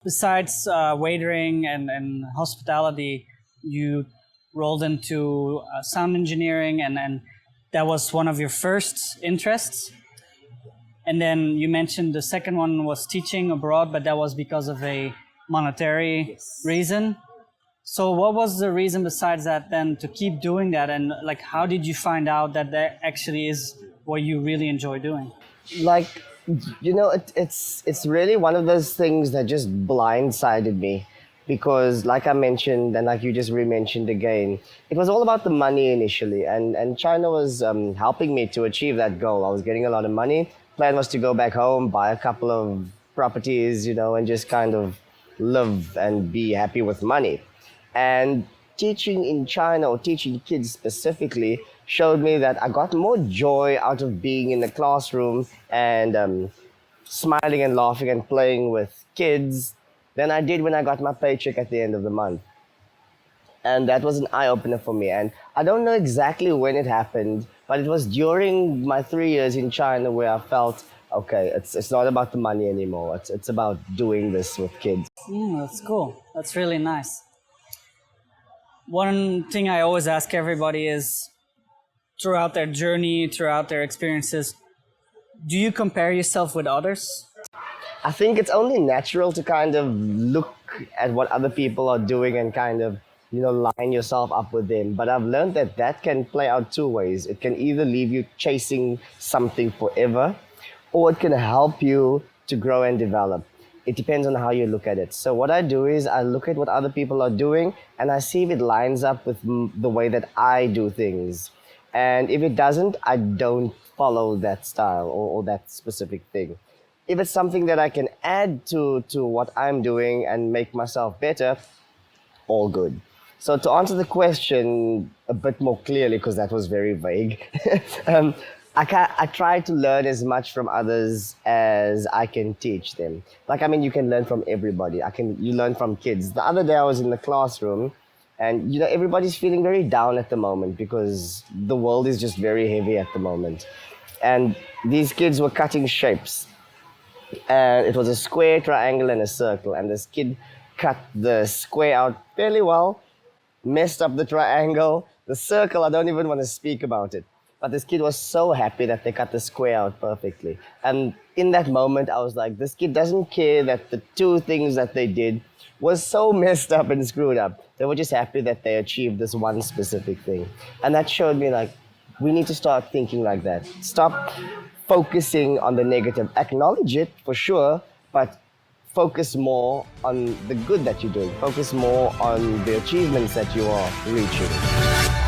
Besides waitering and hospitality, you rolled into sound engineering, and that was one of your first interests. And then you mentioned the second one was teaching abroad, but that was because of a monetary reason. So what was the reason besides that then to keep doing that? And like, how did you find out that that actually is what you really enjoy doing? Like, it's really one of those things that just blindsided me, because like I mentioned, and like you just re-mentioned again, it was all about the money initially, and China was helping me to achieve that goal. I was getting a lot of money. Plan was to go back home, buy a couple of properties, and just kind of live and be happy with money. And teaching in China, or teaching kids specifically, showed me that I got more joy out of being in the classroom and smiling and laughing and playing with kids than I did when I got my paycheck at the end of the month. And that was an eye opener for me. And I don't know exactly when it happened, but it was during my 3 years in China where I felt, okay, it's not about the money anymore. It's about doing this with kids. That's cool. That's really nice. One thing I always ask everybody is, throughout their journey, throughout their experiences, do you compare yourself with others? I think it's only natural to kind of look at what other people are doing and kind of, line yourself up with them. But I've learned that that can play out two ways. It can either leave you chasing something forever, or it can help you to grow and develop. It depends on how you look at it. So what I do is I look at what other people are doing and I see if it lines up with the way that I do things. And if it doesn't, I don't follow that style or that specific thing. If it's something that I can add to what I'm doing and make myself better, all good. So to answer the question a bit more clearly, because that was very vague, I try to learn as much from others as I can teach them. Like, I mean, you can learn from everybody. You learn from kids. The other day I was in the classroom, and everybody's feeling very down at the moment because the world is just very heavy at the moment. And these kids were cutting shapes, and it was a square, triangle, and a circle. And this kid cut the square out fairly well, messed up the triangle. The circle, I don't even want to speak about it. But this kid was so happy that they cut the square out perfectly. And in that moment, I was like, this kid doesn't care that the two things that they did was so messed up and screwed up. They were just happy that they achieved this one specific thing. And that showed me, like, we need to start thinking like that. Stop focusing on the negative. Acknowledge it for sure, but focus more on the good that you're doing. Focus more on the achievements that you are reaching.